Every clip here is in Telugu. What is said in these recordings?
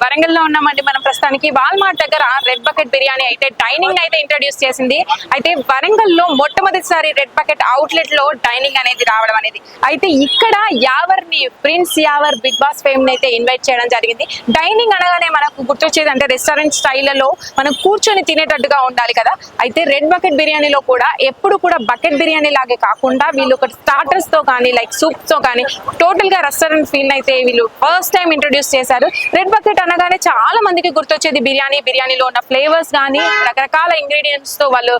వరంగల్ లో ఉన్నామండి మనం ప్రస్తుతానికి. వాల్మార్ట్ దగ్గర రెడ్ బకెట్ బిర్యానీ అయితే డైనింగ్ అయితే ఇంట్రడ్యూస్ చేసింది. అయితే వరంగల్ లో మొట్టమొదటిసారి రెడ్ బకెట్ అవుట్లెట్ లో డైనింగ్ అనేది రావడం అనేది. అయితే ఇక్కడ యావర్ని Prince Yawar Bigg Boss fame అయితే ఇన్వైట్ చేయడం జరిగింది. డైనింగ్ అనగానే మనకు గుర్తొచ్చేది అంటే రెస్టారెంట్ స్టైల్లో మనం కూర్చొని తినేటట్టుగా ఉండాలి కదా. అయితే రెడ్ బకెట్ బిర్యానీలో కూడా ఎప్పుడు కూడా బకెట్ బిర్యానీ లాగే కాకుండా వీళ్ళు ఒక స్టార్టర్స్ తో కానీ లైక్ సూప్స్ తో కానీ టోటల్ గా రెస్టారెంట్ ఫీల్ అయితే వీళ్ళు ఫస్ట్ టైం ఇంట్రొడ్యూస్ చేశారు. రెడ్ బకెట్ అనగానే చాలా మందికి గుర్తొచ్చేది బిర్యానీలో ఉన్న ఫ్లేవర్స్ కానీ రకరకాల ఇంగ్రీడియంట్స్ తో వాళ్ళు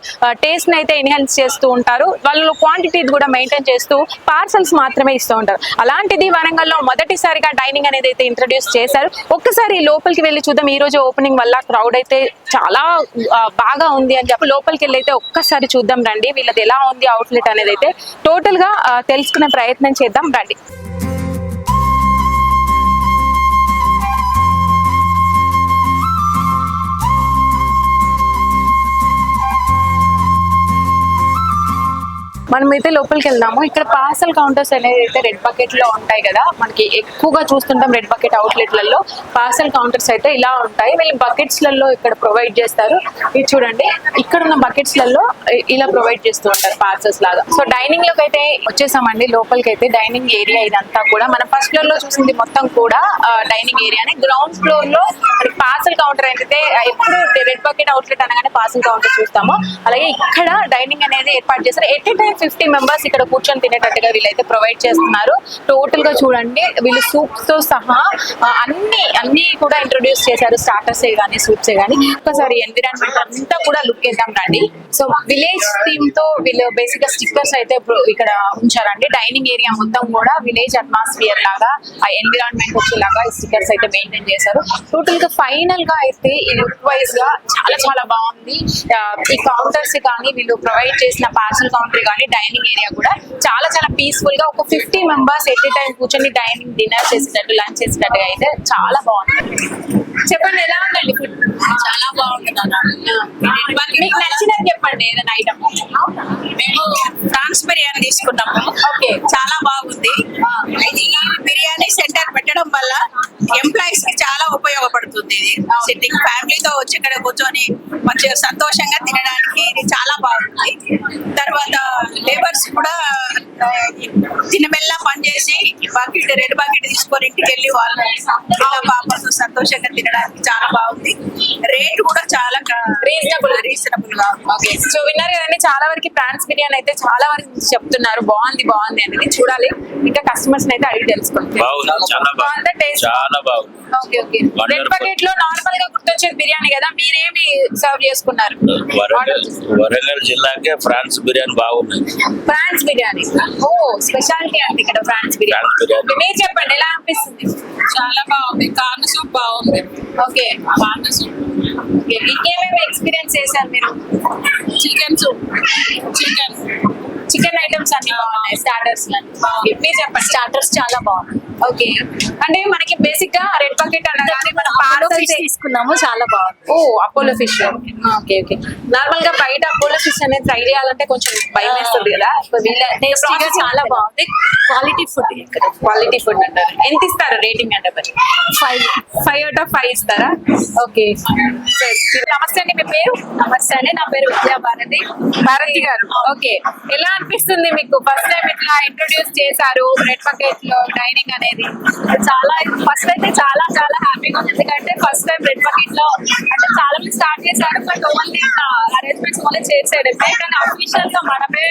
టేస్ట్ ని అయితే ఎన్హాన్స్ చేస్తూ ఉంటారు. వాళ్ళు క్వాంటిటీ కూడా మెయింటైన్ చేస్తూ పార్సల్స్ మాత్రమే ఇస్తూ ఉంటారు. అలాంటిది వరంగల్లో మొదటిసారిగా డైనింగ్ అనేది అయితే ఇంట్రొడ్యూస్ చేశారు. ఒక్కసారి లోపలికి వెళ్ళి చూద్దాం. ఈ రోజు ఓపెనింగ్ వల్ల క్రౌడ్ అయితే చాలా బాగా ఉంది అని చెప్పి లోపలికి వెళ్ళి అయితే ఒక్కసారి చూద్దాం రండి. వీళ్ళది ఎలా ఉంది అవుట్లెట్ అనేది అయితే టోటల్ గా తెలుసుకునే ప్రయత్నం చేద్దాం రండి. మనమైతే లోపలికి వెళ్దాము. ఇక్కడ పార్సల్ కౌంటర్స్ అనేది అయితే రెడ్ బకెట్ లో ఉంటాయి కదా, మనకి ఎక్కువగా చూస్తుంటాం రెడ్ బకెట్ అవుట్లెట్లలో పార్సల్ కౌంటర్స్ అయితే ఇలా ఉంటాయి. వీళ్ళు బకెట్స్ లలో ఇక్కడ ప్రొవైడ్ చేస్తారు. ఇది చూడండి, ఇక్కడ ఉన్న బకెట్స్ లలో ఇలా ప్రొవైడ్ చేస్తూ ఉంటారు పార్సల్స్ లాగా. సో డైనింగ్ లోకి అయితే వచ్చేసామండి. లోపలికి అయితే డైనింగ్ ఏరియా ఇదంతా కూడా మనం ఫస్ట్ ఫ్లోర్ లో చూసింది మొత్తం కూడా డైనింగ్ ఏరియానే. గ్రౌండ్ ఫ్లోర్ లో పార్సల్ కౌంటర్ అయితే ఎప్పుడు రెడ్ బకెట్ అవుట్లెట్ అనగానే పార్సల్ కౌంటర్ చూస్తాము. అలాగే ఇక్కడ డైనింగ్ అనేది ఏర్పాటు చేస్తారు. ఎట్ ఏ టైం 50 మెంబర్స్ ఇక్కడ కూర్చొని తినేటట్టుగా వీళ్ళైతే ప్రొవైడ్ చేస్తున్నారు. టోటల్ గా చూడండి, వీళ్ళు సూప్స్ తో సహా అన్ని కూడా ఇంట్రొడ్యూస్ చేశారు. స్టార్టర్స్ కానీ సూప్స్ కానీ. ఒకసారి ఎన్విరాన్మెంట్ అంతా కూడా లుక్ చేద్దాం రండి. సో విలేజ్ థీమ్ తో వీళ్ళు బేసిక్ గా స్టిక్కర్స్ అయితే ఇక్కడ ఉంచారండి. డైనింగ్ ఏరియా మొత్తం కూడా విలేజ్ అట్మాస్ఫియర్ లాగా ఆ ఎన్విరాన్మెంట్ వచ్చేలాగా ఈ స్టిక్కర్స్ అయితే మెయింటైన్ చేశారు. టోటల్ గా ఫైనల్ గా అయితే ఈ లుక్ వైజ్ గా చాలా బాగుంది. ఈ కౌంటర్స్ కానీ వీళ్ళు ప్రొవైడ్ చేసిన పార్సల్ కౌంటర్ కానీ డైనింగ్ ఏరియా కూడా చాలా పీస్ఫుల్ గా ఒక 50 మెంబర్స్ ఎట్ ఏ టైం కూర్చొని డైనింగ్ డిన్నర్ చేసేటట్టు లంచ్ చేసేటట్టుగా అయితే చాలా బాగుంది. చెప్పండి, ఎలా ఉందండి ఫుడ్? చాలా బాగుంది. మీకు నచ్చినది చెప్పండి ఏదైనా ఐటమ్. మేము ఫ్రాన్స్ బిర్యానీ తీసుకున్నాము. ఓకే, చాలా బాగుంది. ఈ బిర్యానీ సెంటర్ పెట్టడం వల్ల ఎంప్లాయీస్ కి చాలా ఉపయోగపడుతుంది. ఇది సిట్టింగ్ ఫ్యామిలీతో వచ్చి ఇక్కడ కూర్చొని మంచిగా సంతోషంగా తినడానికి ఇది చాలా బాగుంది. తర్వాత లేబర్స్ కూడా తినమెల్లా పనిచేసి బకెట్ రెడ్ బకెట్ తీసుకొని ఇంటికి వెళ్ళి వాళ్ళు పాపతో సంతోషంగా తినడానికి చాలా బాగుంది. రేట్ కూడా చాలా రీజనబుల్ గా. ఓకే, సో విన్నారు కదండి, చాలా వరకు ప్రాన్స్ బిర్యానీ అయితే చాలా వరకు చెప్తున్నారు బాగుంది అనేది. చూడాలి, ఇంకా కస్టమర్స్ అయితే అడిగి తెలుసుకుంటారు. ఓకే ఓకే, రెడ్ బకెట్ లో నార్మల్ గా గుర్తొచ్చేది బిర్యానీ కదా, మీరేమి సర్వ్ చేసుకున్నారు? వరంగల్ జిల్లాకే ఫ్రాన్స్ బిర్యానీ బాగుంది. ఫ్రాన్స్ బిర్యానీ ఓ స్పెషాలిటీ అండి ఇక్కడ ఫ్రాన్స్ బిర్యానీ. మీరు చెప్పండి, ఎలా అనిపిస్తుంది? చాలా బాగుంది. కార్న్ సూప్ బాగుంది. Okay, corn soup. ఇంకేమేమి ఎక్స్పీరియన్స్ చేశారు మీరు? చికెన్ సూప్, చికెన్ ఐటమ్స్ అన్ని బాగున్నాయి. స్టార్టర్స్ మీరు చెప్పండి. స్టార్టర్స్ చాలా బాగుంది. ఓకే, అంటే మనకి బేసిక్ గా రెడ్ బకెట్ అనగానే మనం ఫిష్ తీసుకున్నాము, చాలా బాగుంది. ఓ Apollo fish. Okay okay, normal గా బయట అపోలో ఫిష్ అనేది ట్రై చేయాలంటే కొంచెం భయం వేస్తుంది కదా. టేస్టీగా చాలా బాగుంది. క్వాలిటీ ఫుడ్ ఇక్కడ. క్వాలిటీ ఫుడ్ అంటారు. ఎంత ఇస్తారు రేటింగ్ అంటే? మరి 5 out of 5 ఇస్తారా? ఓకే, నమస్తే అండి, మీ పేరు? నమస్తే అండి, నా పేరు భారతి గారు. ఓకే, ఎలా అనిపిస్తుంది మీకు? ఫస్ట్ టైం ఇట్లా ఇంట్రొడ్యూస్ చేశారు రెడ్ బకెట్ లో డైనింగ్ అనేది. ఫస్ట్ అయితే చాలా హ్యాపీగా ఉంది. ఎందుకంటే ఫస్ట్ టైం రెడ్ బకెట్ లో అంటే చాలా మంది స్టార్ట్ చేశారు, బట్ ఓన్లీ అరేంజ్మెంట్స్ ఓన్లీ చేసేయడం. కానీ అఫీషియల్ గా మనమే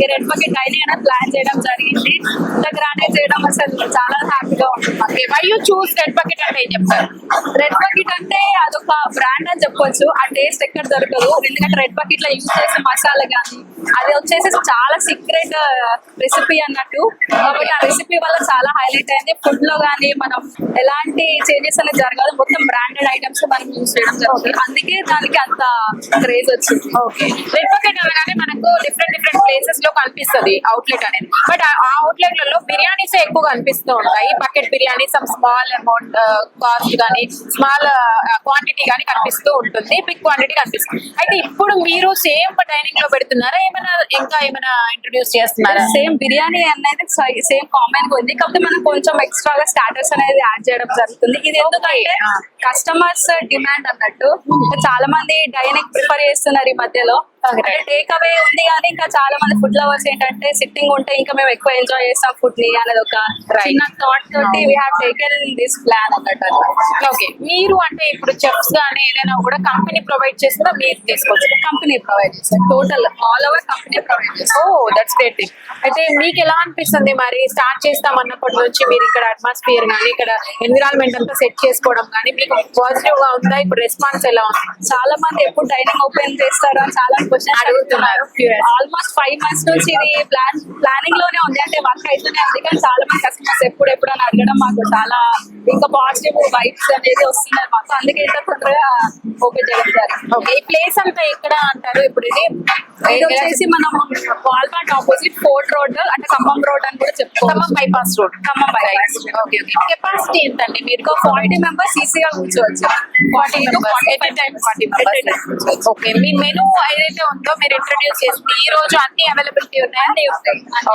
ఈ రెడ్ బకెట్ డైనింగ్ అనేది ప్లాన్ చేయడం జరిగింది. ఇంత గ్రాండ్ చేయడం అసలు చాలా హ్యాపీగా ఉంటుంది. Why you choose red bucket అంటే ఏం చెప్తారు? రెడ్ బకెట్ అంటే అదొక బ్రాండ్ అని చెప్పొచ్చు. ఆ టేస్ట్ ఎక్కడ దొరకదు. ఎందుకంటే రెడ్ బకెట్ లో యూజ్ చేసే మసాలా కానీ అది వచ్చేసి చాలా సీక్రెట్ రెసిపీ అన్నట్టు. కాబట్టి ఆ రెసిపీ వల్ల చాలా హైలైట్ అయింది. ఫుడ్ లో కానీ మనం ఎలాంటి చేంజెస్ అనేది జరగదు. మొత్తం బ్రాండెడ్ ఐటమ్స్ మనం యూజ్ చేయడం జరుగుతుంది. అందుకే దానికి అంత క్రేజ్ వచ్చింది. ఓకే, రెడ్ బకెట్ అనగానే మనకు డిఫరెంట్ ప్లేసెస్ లో కనిపిస్తుంది అవుట్లెట్ అనేది. బట్ ఆ అవుట్లెట్లలో బిర్యానీస్ ఎక్కువ కనిపిస్తూ ఉంటాయి. Bucket biryani some small amount cost కానీ స్మాల్ క్వాంటిటీ కానీ కనిపిస్తూ ఉంటుంది, బిగ్ క్వాంటిటీ కనిపిస్తుంది. అయితే ఇప్పుడు మీరు సేమ్ డైనింగ్ లో పెడుతున్నారా, ఇంకా ఏమైనా ఇంట్రొడ్యూస్ చేస్తున్నారా? సేమ్ బిర్యానీ అనేది సేమ్ కామన్ ఉంది, కాకపోతే మనం కొంచెం ఎక్స్ట్రాగా స్టార్టర్స్ అనేది యాడ్ చేయడం జరుగుతుంది. ఇది ఎందుకంటే కస్టమర్స్ డిమాండ్ అన్నట్టు. చాలా మంది డైనింగ్ ప్రిఫర్ చేస్తున్నారు ఈ మధ్యలో. టేక్ అవే ఉంది కానీ ఇంకా చాలా మంది ఫుడ్ లవర్స్ ఏంటంటే సిట్టింగ్ ఉంటే ఇంకా మేము ఎక్కువ ఎంజాయ్ చేస్తాం ఫుడ్ ని అనేది ఒక చిన్న థాట్ తోటి we have taken this plan అన్నట్టు. ఓకే, మీరు అంటే ఇప్పుడు చెఫ్స్ గానీ ఏదైనా కూడా కంపెనీ ప్రొవైడ్ చేస్తుందా, మీరు తీసుకోవచ్చు? కంపెనీ ప్రొవైడ్ చేస్తారు, total all over company provide చేస్తారు. That's great. అయితే మీకు ఎలా అనిపిస్తుంది మరి స్టార్ట్ చేస్తాం అన్నప్పటి నుంచి మీరు ఇక్కడ అట్మాస్ఫియర్ కానీ ఇక్కడ ఎన్విరాన్మెంట్ అంతా సెట్ చేసుకోవడం కానీ మీకు పాజిటివ్ గా ఉందా? ఇప్పుడు రెస్పాన్స్ ఎలా ఉంది? చాలా మంది ఎప్పుడు డైనింగ్ ఓపెన్ చేస్తారో అని చాలా క్వశ్చన్స్ అడుగుతున్నారు. ఆల్మోస్ట్ 5 months నుంచి ఇది ప్లానింగ్ లోనే ఉంది, అంటే వర్క్ అయితేనే ఉంది. కానీ చాలా మంది కస్టమర్స్ ఎప్పుడు అని అడగడం మాకు చాలా ఇంకా పాజిటివ్ వైబ్స్ అనేది వస్తున్నారు మాకు. అందుకే ఇంత తొందరగా ఓపెన్ చేయడం జరిగింది. ఓకే, ఈ ప్లేస్ అంతా ఎక్కడ అంటారు ఇప్పుడు? ఇది వచ్చేసి మనం వాల్మార్ట్ ఆపోజిట్ ఫోర్ట్ రోడ్, అంటే ఖమ్మం రోడ్ అని కూడా చెప్పుకోవచ్చు. Khammam bypass road. Khammam bypass. Okay, capacity ఎంత అండి? మీరు 40 members ఈజీగా కూర్చోవచ్చు. 40 to 45 times 40 members. Okay, me menu ఏదైతే ఉందో మీరు ఇంట్రొడ్యూస్ చేసింది ఈ రోజు అన్ని అవైలబిలిటీ ఉన్నాయండి?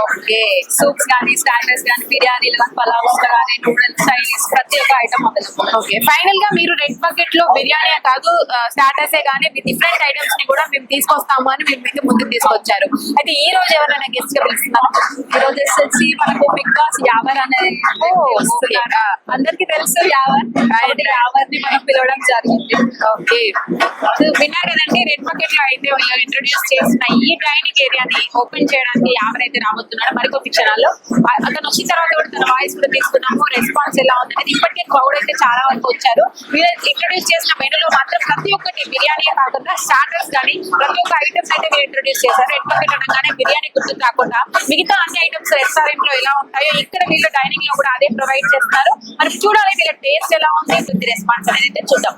ఓకే, సూప్స్ కానీ స్టార్టర్స్ కానీ బిర్యానీలు కానీ పలావ్స్ కానీ నూడిల్స్ చైనీస్ ప్రతి ఒక్క ఐటమ్ అవైలబుల్. ఓకే, ఫైనల్ గా మీరు రెడ్ బకెట్ లో బిర్యానీ కాదు స్టార్టర్సే కానీ డిఫరెంట్ ఐటమ్స్ ని కూడా మేము తీసుకొస్తాము అని మేము అయితే ముందుకు తీసుకొచ్చారు. అయితే ఈ రోజు ఎవరైనా గెస్ట్ గా పిలుస్తున్నారు? ఈ రోజు వచ్చేసి మనకు బిగ్ బాస్ యావర్ అనేది వస్తున్నారు. అందరికి తెలుసు యావర్, కాబట్టి యావర్ ని మనం పిలవడం జరిగింది. ఓకే, విన్నారు కదండి, రెడ్ బకెట్ లో అయితే వీళ్ళు ఇంట్రొడ్యూస్ చేసిన ఈ డైనింగ్ ఏరియాని ఓపెన్ చేయడానికి ఎవరైతే రాబోతున్నాడో మరికొన్ని క్షణాల్లో అతను వచ్చిన తర్వాత కూడా తన వాయిస్ కూడా తీసుకున్నాము. రెస్పాన్స్ ఎలా ఉందనేది ఇప్పటికే క్రౌడ్ అయితే చాలా వరకు వచ్చారు. వీళ్ళు ఇంట్రొడ్యూస్ చేసిన మెనూలో మాత్రం ప్రతి ఒక్కటి బిర్యానీ కాకుండా స్టార్టర్స్ కానీ ప్రతి ఒక్క ఐటమ్స్ అయితే మీరు ఇంట్రొడ్యూస్ చేశారు. రెడ్ బకెట్ అనగానే బిర్యానీ గుర్తు కాకుండా మిగతా అన్ని ఐటమ్స్ రెస్టారెంట్ లో ఎలా ఉంటాయో ఇక్కడ వీళ్ళు డైనింగ్ లో కూడా అదే ప్రొవైడ్ చేస్తారు. మరి చూడాలి వీళ్ళ టేస్ట్ ఎలా ఉంది, రెస్పాన్స్ అనేది అయితే చూద్దాం.